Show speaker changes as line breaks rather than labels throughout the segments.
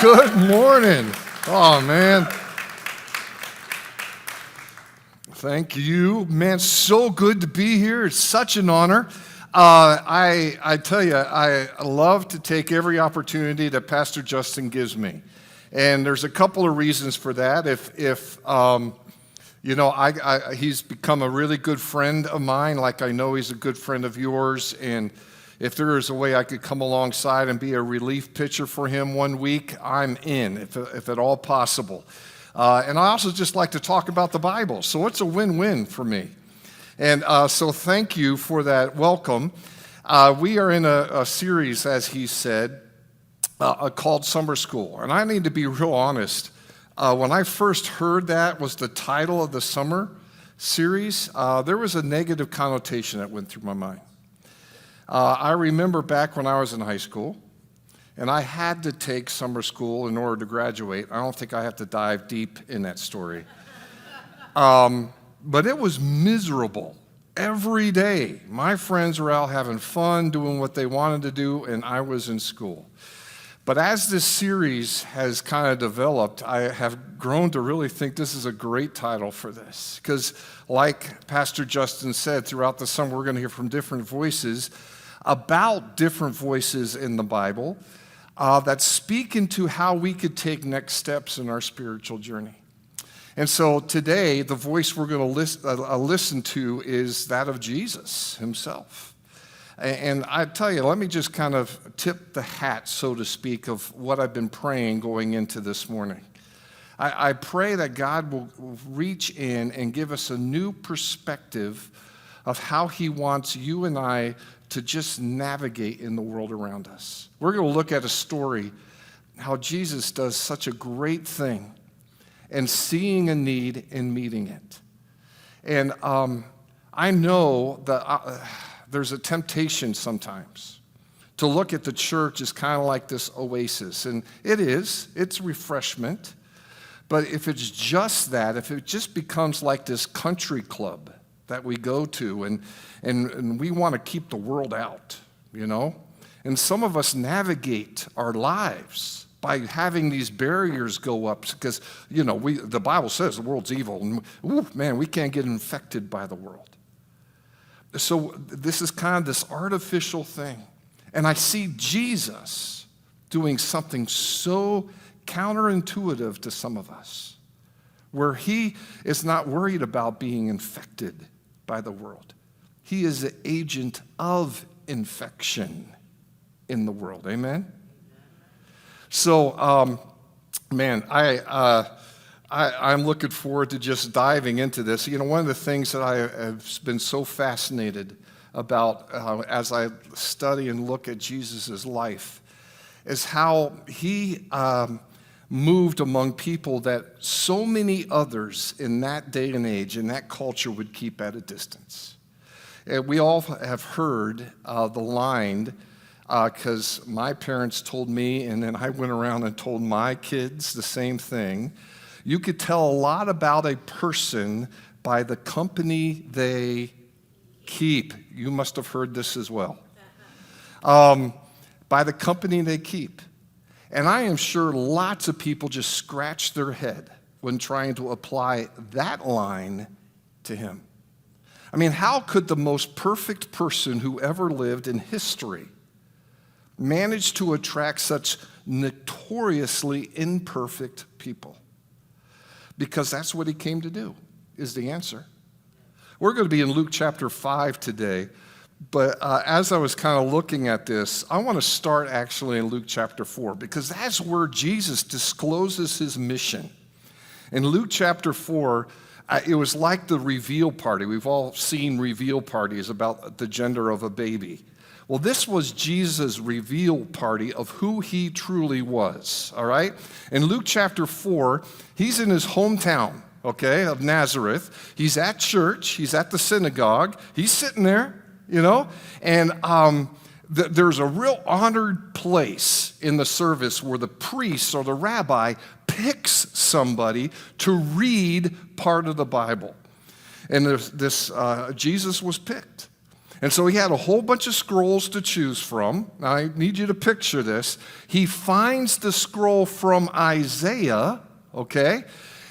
Good morning. Oh, man. Thank you. Man, so good to be here. It's such an honor. I tell you, I love to take every opportunity that Pastor Justin gives me. And there's a couple of reasons for that. He's become a really good friend of mine, like I know he's a good friend of yours. And if there is a way I could come alongside and be a relief pitcher for him one week, I'm in, if at all possible. And I also just like to talk about the Bible, so it's a win-win for me. And so thank you for that welcome. We are in a series, as he said, called Summer School. And I need to be real honest. When I first heard that was the title of the summer series, there was a negative connotation that went through my mind. I remember back when I was in high school, and I had to take summer school in order to graduate. I don't think I have to dive deep in that story. But it was miserable every day. My friends were out having fun, doing what they wanted to do, and I was in school. But as this series has kind of developed, I have grown to really think this is a great title for this. Because like Pastor Justin said, throughout the summer, we're going to hear from different voices about different voices in the Bible that speak into how we could take next steps in our spiritual journey. And so today, the voice we're going to listen to is that of Jesus himself. And I tell you, let me just kind of tip the hat, so to speak, of what I've been praying going into this morning. I pray that God will reach in and give us a new perspective of how he wants you and I to just navigate in the world around us. We're going to look at a story, how Jesus does such a great thing and seeing a need and meeting it. And I know that there's a temptation sometimes to look at the church as kind of like this oasis. And it's refreshment. But if it's just that, if it just becomes like this country club that we go to and we want to keep the world out, you know? And some of us navigate our lives by having these barriers go up because, you know, the Bible says the world's evil. And, we can't get infected by the world. So this is kind of this artificial thing. And I see Jesus doing something so counterintuitive to some of us, where he is not worried about being infected by the world. He is an agent of infection in the world. Amen? So, I'm looking forward to just diving into this. You know, one of the things that I have been so fascinated about as I study and look at Jesus' life is how he moved among people that so many others in that day and age, in that culture, would keep at a distance. And we all have heard the line, because my parents told me, and then I went around and told my kids the same thing. You could tell a lot about a person by the company they keep. You must have heard this as well. By the company they keep. And I am sure lots of people just scratch their head when trying to apply that line to him. I mean, how could the most perfect person who ever lived in history manage to attract such notoriously imperfect people? Because that's what he came to do, is the answer. We're going to be in Luke chapter 5 today. But as I was kind of looking at this, I want to start actually in Luke chapter 4, because that's where Jesus discloses his mission. In Luke chapter 4, it was like the reveal party. We've all seen reveal parties about the gender of a baby. Well, this was Jesus' reveal party of who he truly was, all right? In Luke chapter 4, he's in his hometown, okay, of Nazareth. He's at church. He's at the synagogue. He's sitting there. You know, and there's a real honored place in the service where the priest or the rabbi picks somebody to read part of the Bible. And Jesus was picked. And so he had a whole bunch of scrolls to choose from. Now, I need you to picture this. He finds the scroll from Isaiah, okay?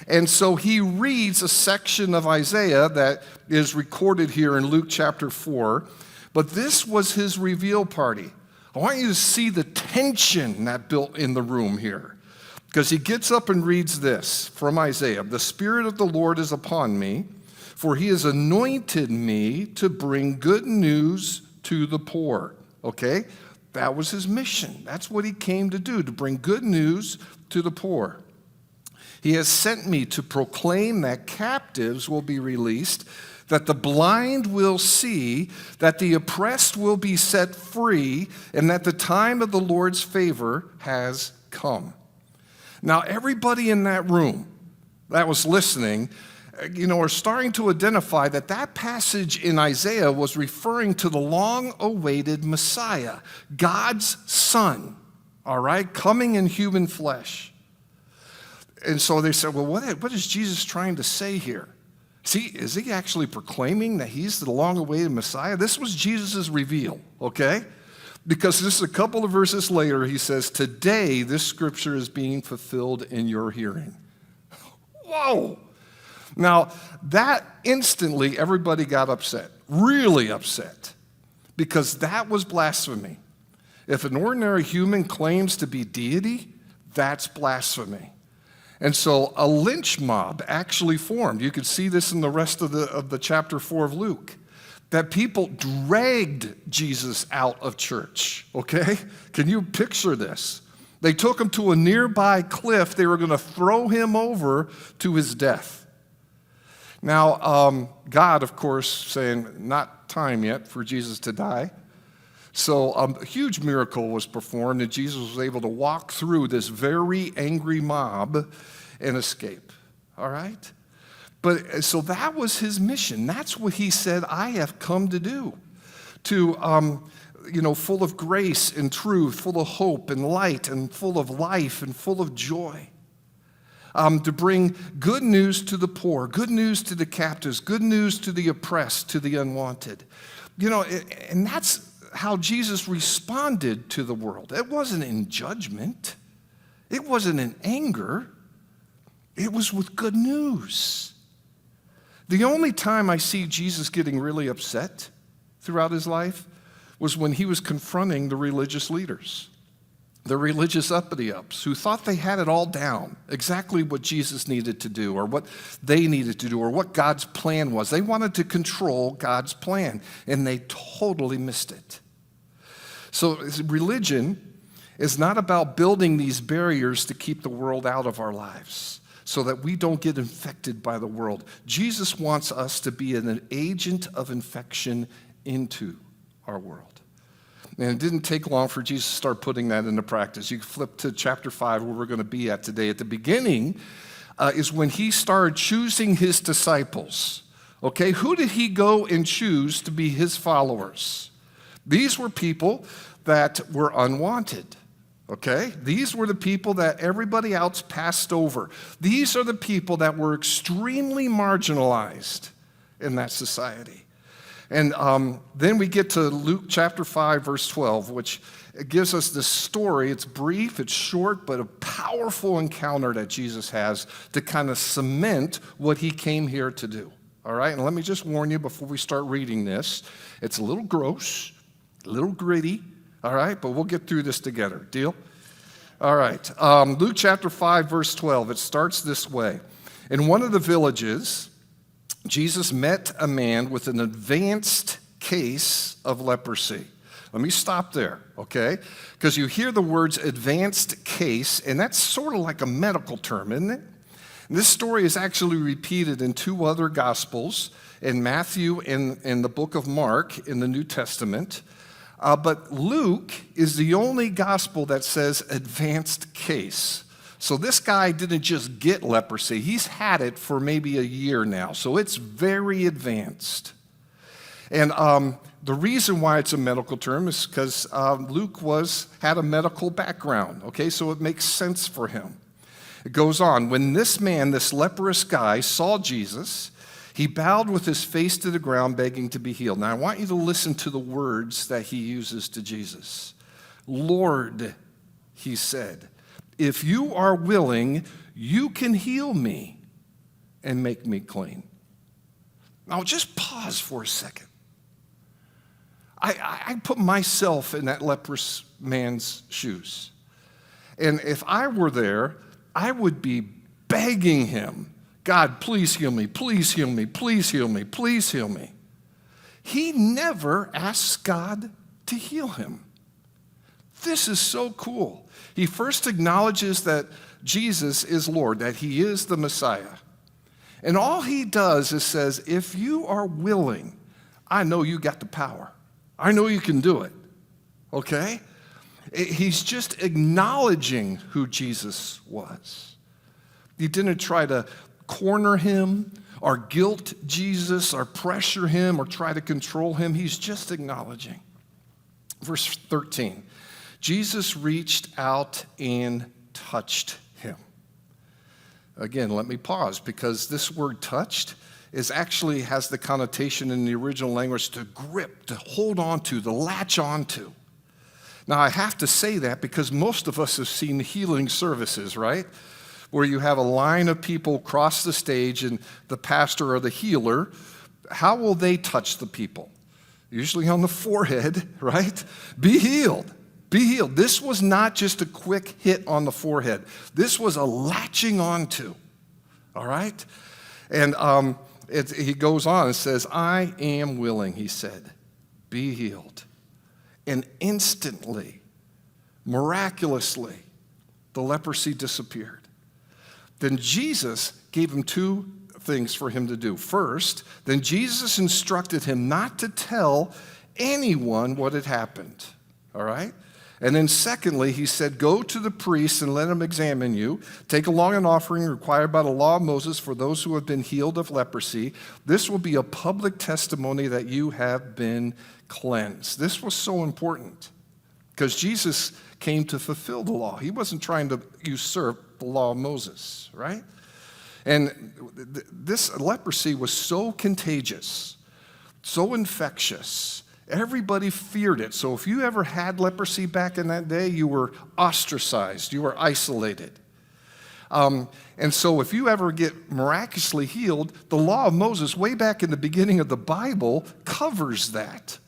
And so he reads a section of Isaiah that is recorded here in Luke chapter 4. But this was his reveal party. I want you to see the tension that built in the room here. Because he gets up and reads this from Isaiah. The Spirit of the Lord is upon me, for he has anointed me to bring good news to the poor. Okay? That was his mission. That's what he came to do, to bring good news to the poor. He has sent me to proclaim that captives will be released, that the blind will see, that the oppressed will be set free, and that the time of the Lord's favor has come. Now, everybody in that room that was listening, are starting to identify that that passage in Isaiah was referring to the long-awaited Messiah, God's Son, all right, coming in human flesh. And so they said, well, what is Jesus trying to say here? Is he actually proclaiming that he's the long-awaited Messiah? This was Jesus' reveal, okay? Because this is a couple of verses later, he says, today this scripture is being fulfilled in your hearing. Whoa! Now, that instantly, everybody got upset, really upset, because that was blasphemy. If an ordinary human claims to be deity, that's blasphemy. And so a lynch mob actually formed. You could see this in the rest of the chapter 4 of Luke, that people dragged Jesus out of church, okay? Can you picture this? They took him to a nearby cliff. They were going to throw him over to his death. Now, God, of course, saying, not time yet for Jesus to die. So a huge miracle was performed, and Jesus was able to walk through this very angry mob and escape, all right? But so that was his mission. That's what he said, I have come to do, to, full of grace and truth, full of hope and light and full of life and full of joy. To bring good news to the poor, good news to the captives, good news to the oppressed, to the unwanted. And that's how Jesus responded to the world. It wasn't in judgment. It wasn't in anger. It was with good news. The only time I see Jesus getting really upset throughout his life was when he was confronting the religious leaders. The religious uppity-ups who thought they had it all down, exactly what Jesus needed to do or what they needed to do or what God's plan was. They wanted to control God's plan, and they totally missed it. So religion is not about building these barriers to keep the world out of our lives so that we don't get infected by the world. Jesus wants us to be an agent of infection into our world. And it didn't take long for Jesus to start putting that into practice. You can flip to chapter 5, where we're going to be at today. At the beginning is when he started choosing his disciples. Okay, who did he go and choose to be his followers? These were people that were unwanted. Okay, these were the people that everybody else passed over. These are the people that were extremely marginalized in that society. And then we get to Luke chapter 5, verse 12, which gives us this story. It's brief, it's short, but a powerful encounter that Jesus has to kind of cement what he came here to do. All right, and let me just warn you before we start reading this, it's a little gross, a little gritty, all right, but we'll get through this together. Deal? All right, Luke chapter 5, verse 12, it starts this way. In one of the villages, Jesus met a man with an advanced case of leprosy. Let me stop there, okay? Because you hear the words advanced case, and that's sort of like a medical term, isn't it? And this story is actually repeated in 2 other Gospels, in Matthew and in the book of Mark in the New Testament. But Luke is the only Gospel that says advanced case. So this guy didn't just get leprosy. He's had it for maybe a year now. So it's very advanced. And the reason why it's a medical term is because Luke had a medical background. Okay, so it makes sense for him. It goes on. When this man, this leprous guy, saw Jesus, He bowed with his face to the ground, begging to be healed. Now, I want you to listen to the words that he uses to Jesus. Lord, he said, if you are willing, you can heal me and make me clean. Now, just pause for a second. I put myself in that leprous man's shoes. And if I were there, I would be begging him, God, please heal me, please heal me, please heal me, please heal me. He never asks God to heal him. This is so cool. He first acknowledges that Jesus is Lord, that he is the Messiah. And all he does is says, if you are willing, I know you got the power. I know you can do it, okay? He's just acknowledging who Jesus was. He didn't try to corner him or guilt Jesus or pressure him or try to control him. He's just acknowledging. Verse 13, Jesus reached out and touched him. Again, let me pause because this word touched actually has the connotation in the original language to grip, to hold on to, to latch on to. Now, I have to say that because most of us have seen healing services, right? Where you have a line of people cross the stage and the pastor or the healer, how will they touch the people? Usually on the forehead, right? Be healed. Be healed. This was not just a quick hit on the forehead. This was a latching onto, all right? And he goes on and says, I am willing, he said, be healed. And instantly, miraculously, the leprosy disappeared. Then Jesus gave him two things for him to do. First, then Jesus instructed him not to tell anyone what had happened, all right? And then secondly, he said, go to the priest and let him examine you. Take along an offering required by the law of Moses for those who have been healed of leprosy. This will be a public testimony that you have been cleansed. This was so important because Jesus came to fulfill the law. He wasn't trying to usurp the law of Moses, right? And this leprosy was so contagious, so infectious. Everybody feared it. So if you ever had leprosy back in that day, you were ostracized, you were isolated. And so if you ever get miraculously healed, the law of Moses, way back in the beginning of the Bible, covers that,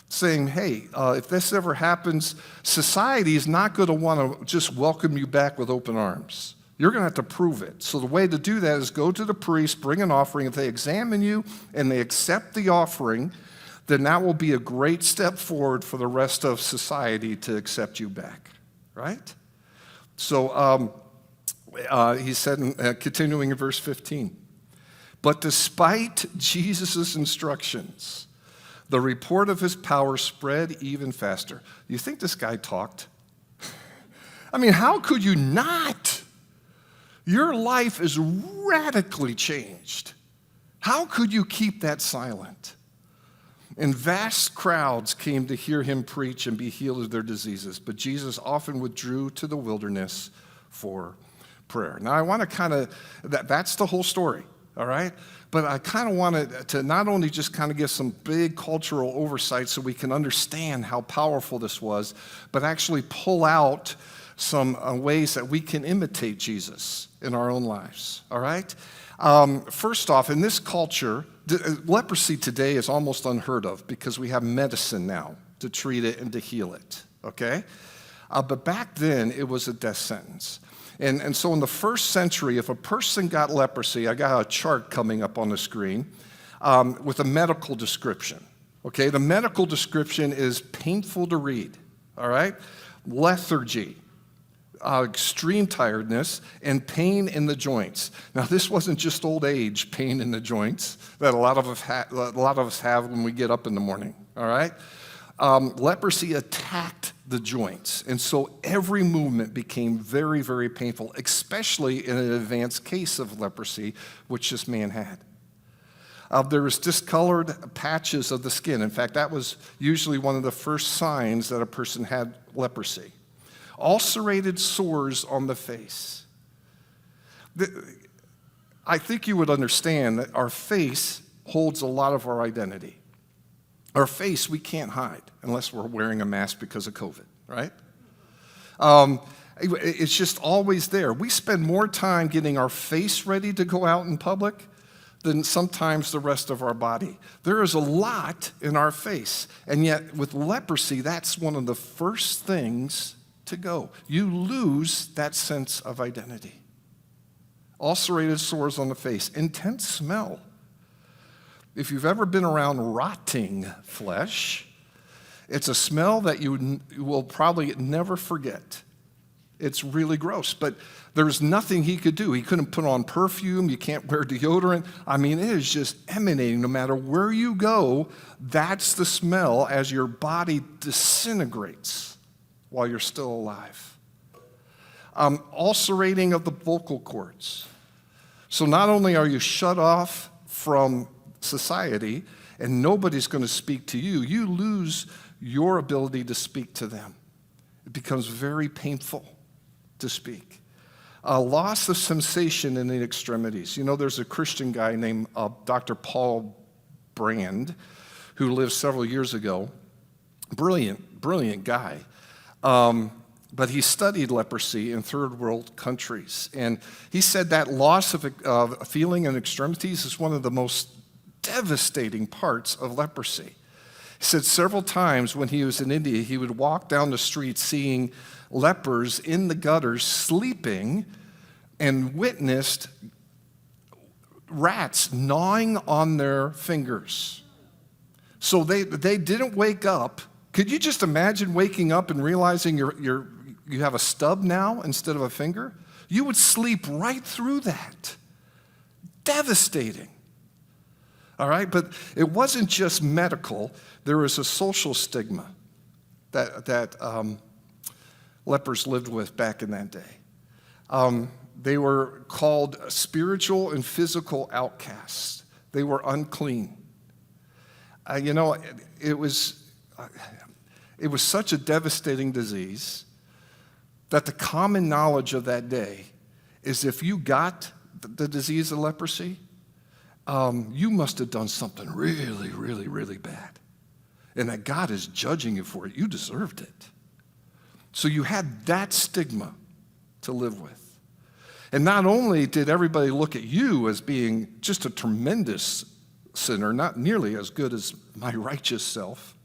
saying, hey, if this ever happens, society is not going to want to just welcome you back with open arms. You're going to have to prove it. So the way to do that is go to the priest, bring an offering. If they examine you and they accept the offering, then that will be a great step forward for the rest of society to accept you back, right? So he said, continuing in verse 15, but despite Jesus' instructions, the report of his power spread even faster. You think this guy talked? I mean, how could you not? Your life is radically changed. How could you keep that silent? And vast crowds came to hear him preach and be healed of their diseases. But Jesus often withdrew to the wilderness for prayer. Now, I want to that's the whole story, all right? But I kind of wanted to not only just kind of give some big cultural oversight so we can understand how powerful this was, but actually pull out some ways that we can imitate Jesus in our own lives, all right? First off, in this culture, leprosy today is almost unheard of because we have medicine now to treat it and to heal it, okay? But back then, it was a death sentence. And so in the first century, if a person got leprosy, I got a chart coming up on the screen with a medical description, okay? The medical description is painful to read, all right? Lethargy, extreme tiredness, and pain in the joints. Now, this wasn't just old age pain in the joints that a lot of us have when we get up in the morning, all right? Leprosy attacked the joints, and so every movement became very, very painful, especially in an advanced case of leprosy, which this man had. There was discolored patches of the skin. In fact, that was usually one of the first signs that a person had leprosy. Ulcerated sores on the face. I think you would understand that our face holds a lot of our identity. Our face we can't hide unless we're wearing a mask because of COVID, right? It's just always there. We spend more time getting our face ready to go out in public than sometimes the rest of our body. There is a lot in our face, and yet with leprosy, that's one of the first things to go. You lose that sense of identity. Ulcerated sores on the face, intense smell. If you've ever been around rotting flesh, it's a smell that you will probably never forget. It's really gross, but there's nothing he could do. He couldn't put on perfume. You can't wear deodorant. I mean, it is just emanating. No matter where you go, that's the smell as your body disintegrates while you're still alive. Ulcerating of the vocal cords. So not only are you shut off from society and nobody's going to speak to you, you lose your ability to speak to them. It becomes very painful to speak. A loss of sensation in the extremities. You know, there's a Christian guy named Dr. Paul Brand who lived several years ago. Brilliant guy. But he studied leprosy in third world countries. And he said that loss of feeling in extremities is one of the most devastating parts of leprosy. He said several times when he was in India, he would walk down the street seeing lepers in the gutters sleeping and witnessed rats gnawing on their fingers. So they didn't wake up. Could you just imagine waking up and realizing you have a stub now instead of a finger? You would sleep right through that. Devastating. All right, but it wasn't just medical. There was a social stigma that lepers lived with back in that day. They were called spiritual and physical outcasts. They were unclean. It was such a devastating disease that the common knowledge of that day is if you got the disease of leprosy, you must have done something really, really, really bad. And that God is judging you for it. You deserved it. So you had that stigma to live with. And not only did everybody look at you as being just a tremendous sinner, not nearly as good as my righteous self,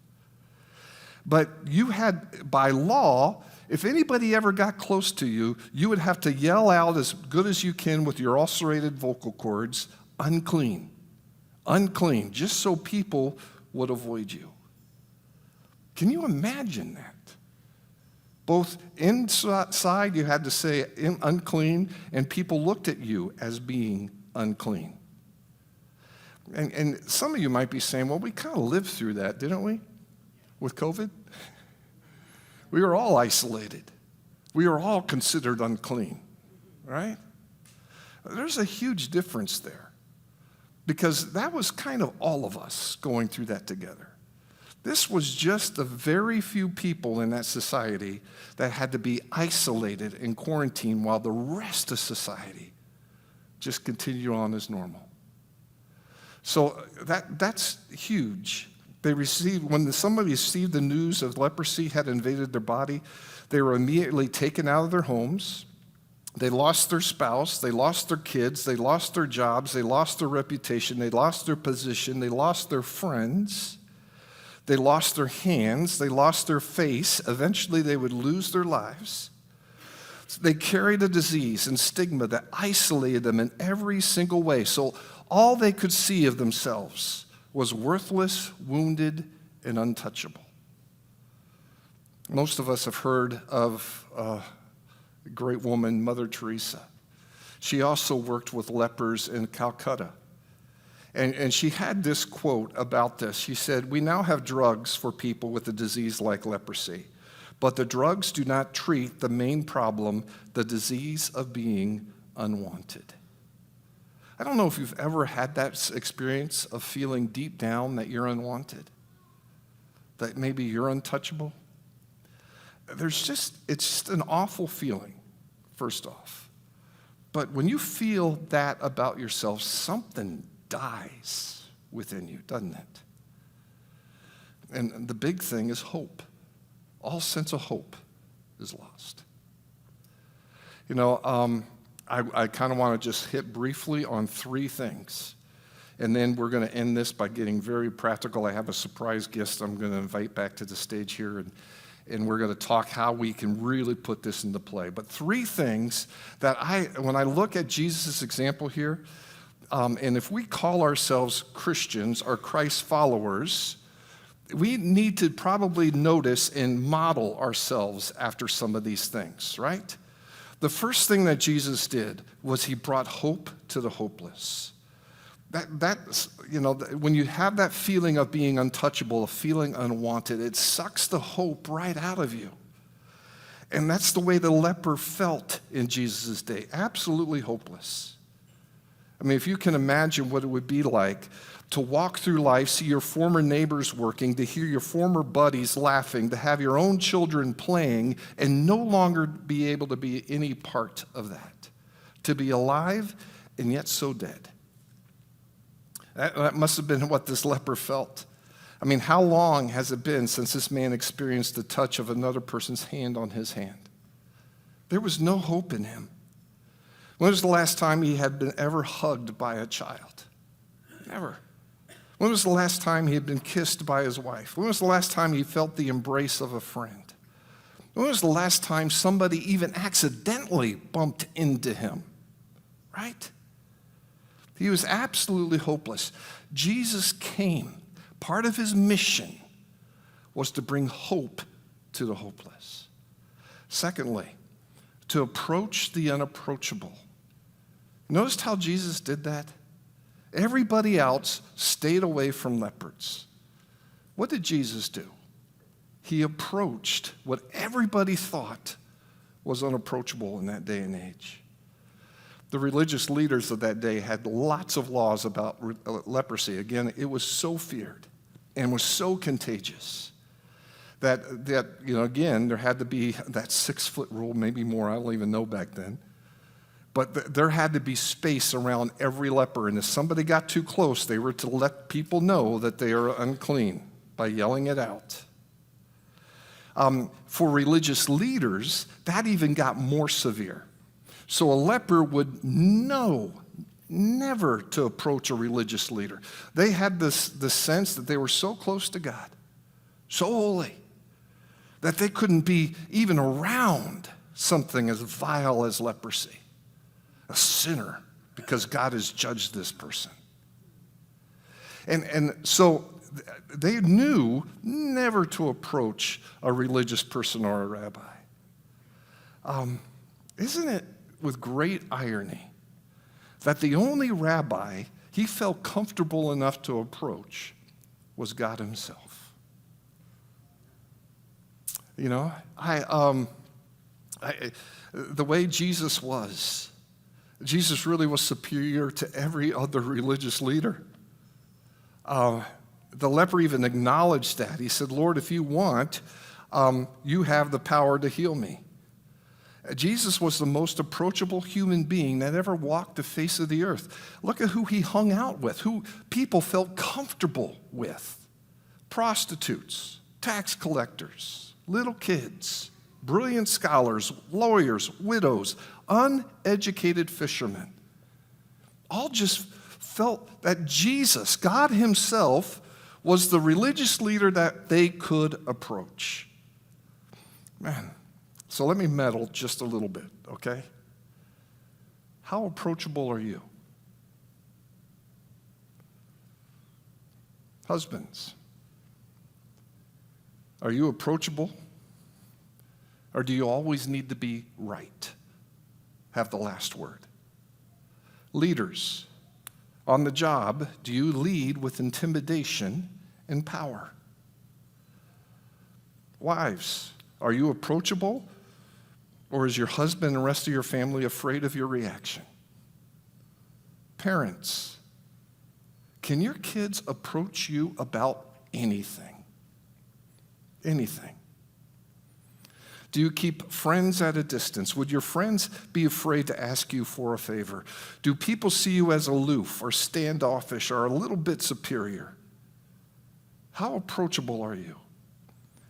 but you had, by law, if anybody ever got close to you, you would have to yell out as good as you can with your ulcerated vocal cords, unclean, unclean, just so people would avoid you. Can you imagine that? Both inside you had to say unclean, and people looked at you as being unclean. And some of you might be saying, well, we kind of lived through that, didn't we? With COVID? We were all isolated. We were all considered unclean, right? There's a huge difference there because that was kind of all of us going through that together. This was just the very few people in that society that had to be isolated and quarantined while the rest of society just continued on as normal. So that's huge. When somebody received the news of leprosy had invaded their body, they were immediately taken out of their homes. They lost their spouse, they lost their kids, they lost their jobs, they lost their reputation, they lost their position, they lost their friends, they lost their hands, they lost their face. Eventually, they would lose their lives. They carried a disease and stigma that isolated them in every single way. So all they could see of themselves was worthless, wounded, and untouchable. Most of us have heard of a great woman, Mother Teresa. She also worked with lepers in Calcutta. And she had this quote about this. She said, "We now have drugs for people with a disease like leprosy, but the drugs do not treat the main problem, the disease of being unwanted." I don't know if you've ever had that experience of feeling deep down that you're unwanted, that maybe you're untouchable. It's just an awful feeling, first off. But when you feel that about yourself, something dies within you, doesn't it? And the big thing is hope. All sense of hope is lost. You know, I kind of want to just hit briefly on three things. And then we're going to end this by getting very practical. I have a surprise guest I'm going to invite back to the stage here, and we're going to talk how we can really put this into play. But three things that when I look at Jesus' example here, and if we call ourselves Christians or Christ followers, we need to probably notice and model ourselves after some of these things, right? The first thing that Jesus did was he brought hope to the hopeless. That's, you know, when you have that feeling of being untouchable, of feeling unwanted, it sucks the hope right out of you. And that's the way the leper felt in Jesus' day, absolutely hopeless. I mean, if you can imagine what it would be like to walk through life, see your former neighbors working, to hear your former buddies laughing, to have your own children playing, and no longer be able to be any part of that. To be alive and yet so dead. That must have been what this leper felt. I mean, how long has it been since this man experienced the touch of another person's hand on his hand? There was no hope in him. When was the last time he had been ever hugged by a child? Never. When was the last time he had been kissed by his wife? When was the last time he felt the embrace of a friend? When was the last time somebody even accidentally bumped into him? Right? He was absolutely hopeless. Jesus came. Part of his mission was to bring hope to the hopeless. Secondly, to approach the unapproachable. Notice how Jesus did that? Everybody else stayed away from lepers. What did Jesus do? He approached what everybody thought was unapproachable in that day and age. The religious leaders of that day had lots of laws about leprosy. Again, it was so feared and was so contagious that again, there had to be that 6-foot rule, maybe more, I don't even know back then. But there had to be space around every leper, and if somebody got too close, they were to let people know that they are unclean by yelling it out. For religious leaders, that even got more severe. So a leper would know never to approach a religious leader. They had the sense that they were so close to God, so holy, that they couldn't be even around something as vile as leprosy, a sinner, because God has judged this person. And so they knew never to approach a religious person or a rabbi. Isn't it with great irony that the only rabbi he felt comfortable enough to approach was God himself? You know, the way Jesus was, Jesus really was superior to every other religious leader. The leper even acknowledged that. He said, Lord, if you want, you have the power to heal me. Jesus was the most approachable human being that ever walked the face of the earth. Look at who he hung out with, who people felt comfortable with. Prostitutes, tax collectors, little kids, brilliant scholars, lawyers, widows, uneducated fishermen. All just felt that Jesus, God himself, was the religious leader that they could approach. Man, so let me meddle just a little bit, okay? How approachable are you? Husbands, are you approachable? Or do you always need to be right? Have the last word? Leaders, on the job, do you lead with intimidation and power? Wives, are you approachable? Or is your husband and the rest of your family afraid of your reaction? Parents, can your kids approach you about anything? Anything. Do you keep friends at a distance? Would your friends be afraid to ask you for a favor? Do people see you as aloof or standoffish or a little bit superior? How approachable are you?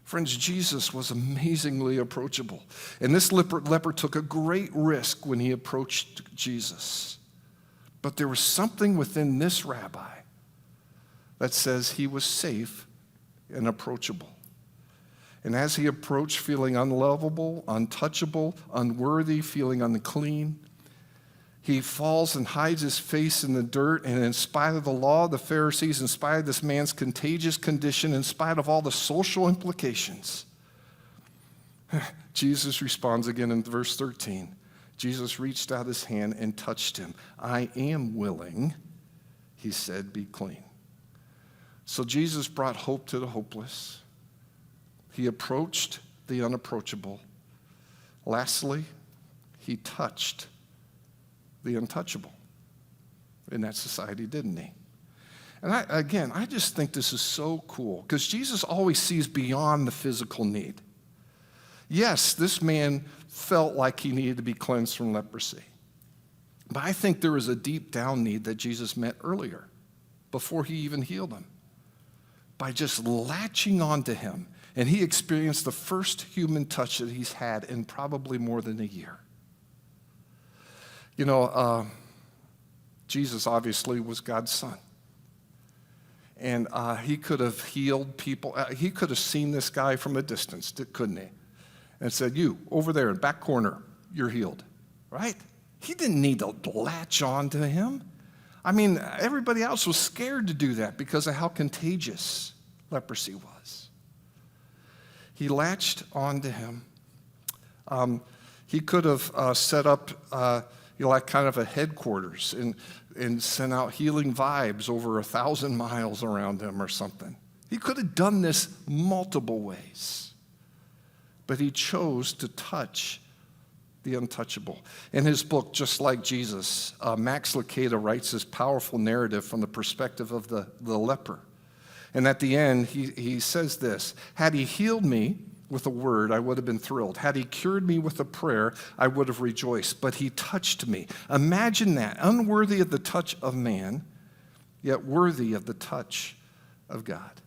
Friends, Jesus was amazingly approachable. And this leper took a great risk when he approached Jesus. But there was something within this rabbi that says he was safe and approachable. And as he approached, feeling unlovable, untouchable, unworthy, feeling unclean, he falls and hides his face in the dirt. And in spite of the law of the Pharisees, in spite of this man's contagious condition, in spite of all the social implications, Jesus responds again in verse 13. Jesus reached out his hand and touched him. I am willing, he said, be clean. So Jesus brought hope to the hopeless. He approached the unapproachable. Lastly, he touched the untouchable in that society, didn't he? And I just think this is so cool because Jesus always sees beyond the physical need. Yes, this man felt like he needed to be cleansed from leprosy. But I think there was a deep down need that Jesus met earlier, before he even healed him, by just latching onto him. And he experienced the first human touch that he's had in probably more than a year. You know, Jesus obviously was God's son. And he could have healed people. He could have seen this guy from a distance, couldn't he? And said, you, over there in the back corner, you're healed, right? He didn't need to latch on to him. I mean, everybody else was scared to do that because of how contagious leprosy was. He latched on to him. He could have set up, like kind of a headquarters and sent out healing vibes over 1,000 miles around him or something. He could have done this multiple ways. But he chose to touch the untouchable. In his book, Just Like Jesus, Max Lucado writes this powerful narrative from the perspective of the leper. And at the end, he says this, had he healed me with a word, I would have been thrilled. Had he cured me with a prayer, I would have rejoiced. But he touched me. Imagine that, unworthy of the touch of man, yet worthy of the touch of God.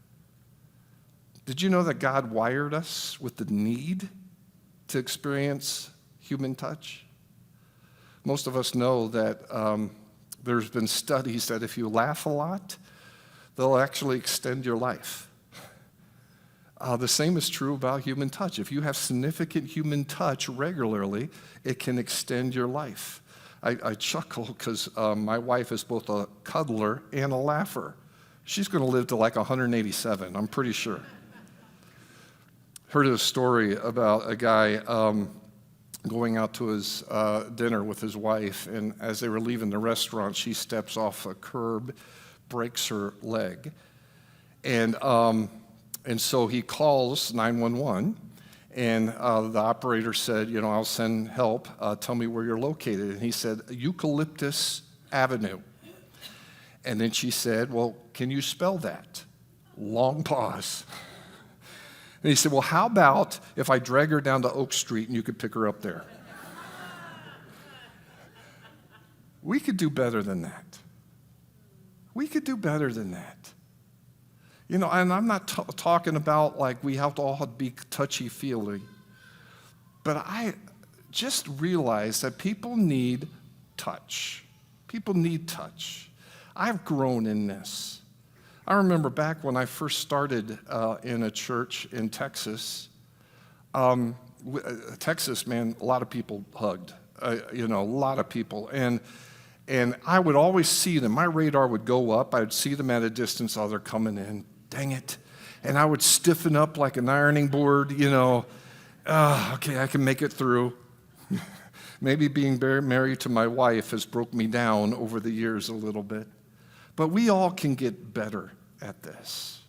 Did you know that God wired us with the need to experience human touch? Most of us know that there's been studies that if you laugh a lot, they'll actually extend your life. The same is true about human touch. If you have significant human touch regularly, it can extend your life. I chuckle because my wife is both a cuddler and a laugher. She's going to live to like 187, I'm pretty sure. Heard a story about a guy going out to his dinner with his wife, and as they were leaving the restaurant, she steps off a curb, breaks her leg, and so he calls 911, and the operator said, you know, I'll send help. Tell me where you're located. And he said, Eucalyptus Avenue. And then she said, well, can you spell that? Long pause. And he said, well, how about if I drag her down to Oak Street and you could pick her up there? We could do better than that. We could do better than that. You know, and I'm not talking about like we have to all be touchy-feely, but I just realize that people need touch. People need touch. I've grown in this. I remember back when I first started in a church in Texas. Texas, man, a lot of people hugged. A lot of people. And I would always see them. My radar would go up. I would see them at a distance. Oh, they're coming in. Dang it. And I would stiffen up like an ironing board, okay, I can make it through. Maybe being married to my wife has broke me down over the years a little bit. But we all can get better at this.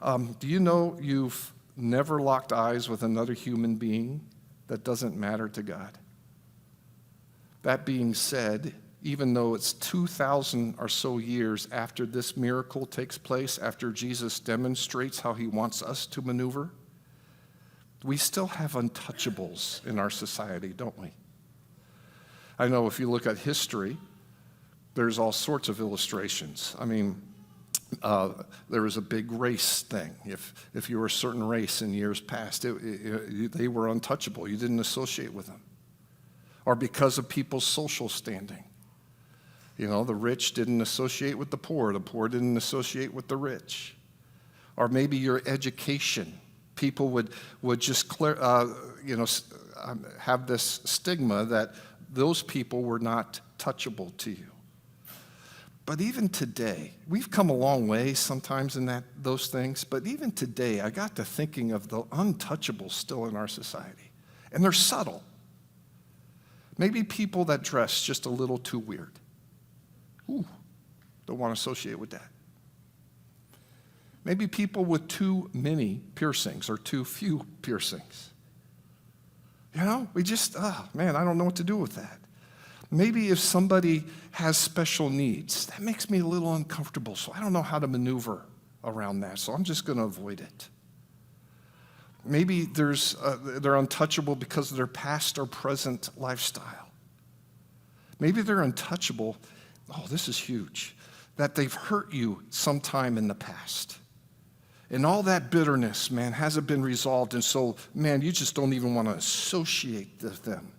Do you know you've never locked eyes with another human being that doesn't matter to God? That being said, even though it's 2,000 or so years after this miracle takes place, after Jesus demonstrates how he wants us to maneuver, We still have untouchables in our society, don't we? I know if you look at history, there's all sorts of illustrations. I mean, there was a big race thing. If you were a certain race in years past, they were untouchable. You didn't associate with them. Or because of people's social standing. You know, the rich didn't associate with the poor didn't associate with the rich. Or maybe your education. People would just have this stigma that those people were not touchable to you. But even today, we've come a long way sometimes in those things, but even today, I got to thinking of the untouchables still in our society. And they're subtle. Maybe people that dress just a little too weird. Ooh, don't want to associate with that. Maybe people with too many piercings or too few piercings. You know, we just, man, I don't know what to do with that. Maybe if somebody has special needs, that makes me a little uncomfortable, so I don't know how to maneuver around that, so I'm just going to avoid it. Maybe they're untouchable because of their past or present lifestyle. Maybe they're untouchable, this is huge, that they've hurt you sometime in the past. And all that bitterness, man, hasn't been resolved, and so, man, you just don't even want to associate with them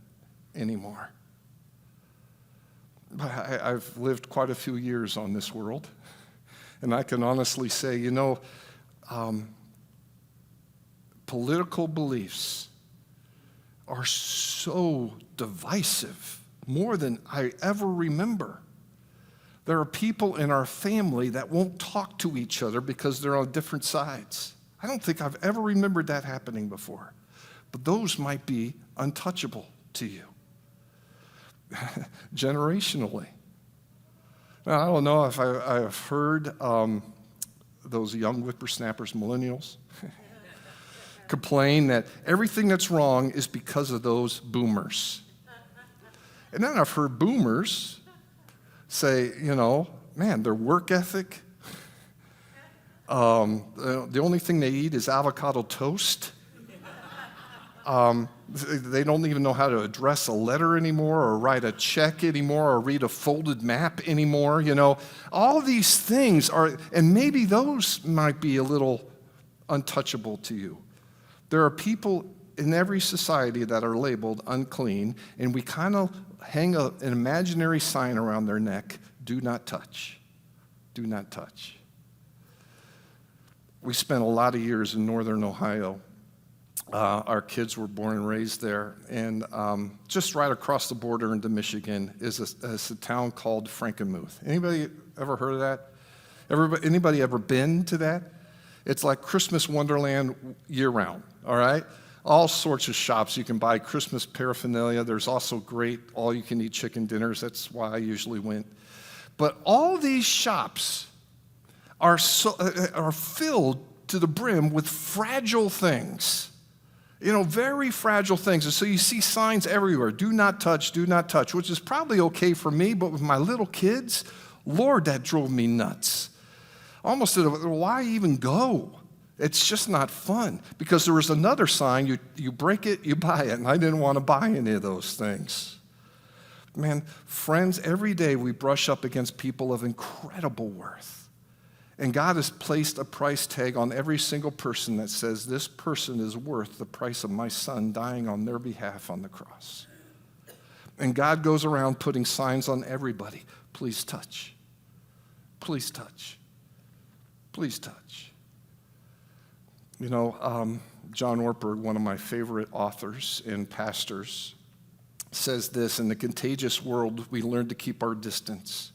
anymore. I've lived quite a few years on this world, and I can honestly say, political beliefs are so divisive, more than I ever remember. There are people in our family that won't talk to each other because they're on different sides. I don't think I've ever remembered that happening before, but those might be untouchable to you. Generationally. Now, I don't know if I've heard those young whippersnappers, millennials, complain that everything that's wrong is because of those boomers. And then I've heard boomers say, man, their work ethic, the only thing they eat is avocado toast. They don't even know how to address a letter anymore or write a check anymore or read a folded map anymore. All these things are, and maybe those might be a little untouchable to you. There are people in every society that are labeled unclean, and we kind of hang an imaginary sign around their neck, do not touch, do not touch. We spent a lot of years in northern Ohio. Our kids were born and raised there, and just right across the border into Michigan is a town called Frankenmuth. Anybody ever heard of that? Anybody ever been to that? It's like Christmas Wonderland year-round, all right? All sorts of shops. You can buy Christmas paraphernalia. There's also great all-you-can-eat chicken dinners. That's why I usually went. But all these shops are filled to the brim with fragile things. Very fragile things. And so you see signs everywhere, do not touch, which is probably okay for me, but with my little kids, Lord, that drove me nuts. Almost said, why even go? It's just not fun. Because there was another sign, you break it, you buy it, and I didn't want to buy any of those things. Man, friends, every day we brush up against people of incredible worth. And God has placed a price tag on every single person that says this person is worth the price of my son dying on their behalf on the cross. And God goes around putting signs on everybody. Please touch. Please touch. Please touch. John Ortberg, one of my favorite authors and pastors, says this, in the contagious world, we learn to keep our distance.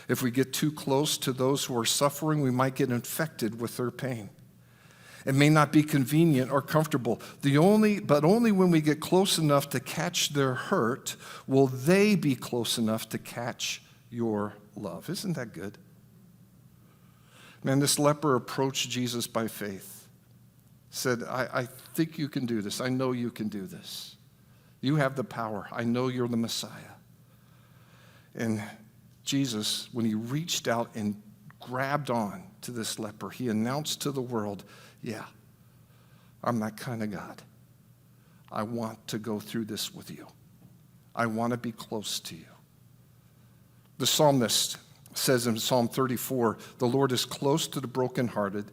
If we get too close to those who are suffering, we might get infected with their pain. It may not be convenient or comfortable. But only when we get close enough to catch their hurt will they be close enough to catch your love. Isn't that good? Man, this leper approached Jesus by faith. Said, I think you can do this. I know you can do this. You have the power. I know you're the Messiah. And Jesus, when he reached out and grabbed on to this leper, he announced to the world, yeah, I'm that kind of God. I want to go through this with you. I want to be close to you. The psalmist says in Psalm 34, the Lord is close to the brokenhearted.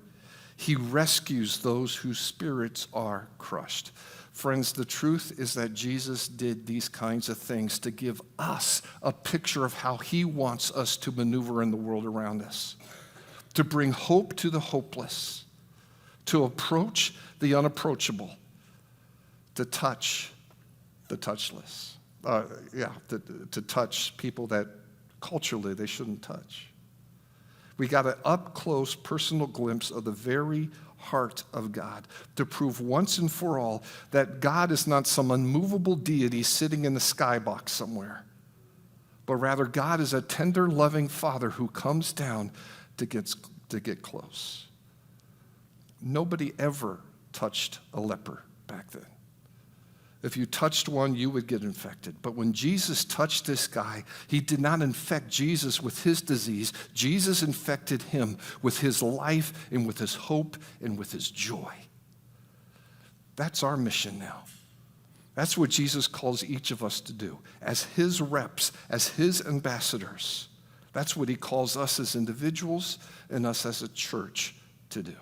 He rescues those whose spirits are crushed. Friends, the truth is that Jesus did these kinds of things to give us a picture of how he wants us to maneuver in the world around us, to bring hope to the hopeless, to approach the unapproachable, to touch the touchless. To touch people that culturally they shouldn't touch. We got an up-close personal glimpse of the very heart of God to prove once and for all that God is not some unmovable deity sitting in the skybox somewhere, but rather God is a tender, loving Father who comes down to get close. Nobody ever touched a leper back then. If you touched one, you would get infected. But when Jesus touched this guy, he did not infect Jesus with his disease. Jesus infected him with his life and with his hope and with his joy. That's our mission now. That's what Jesus calls each of us to do. As his reps, as his ambassadors, that's what he calls us as individuals and us as a church to do.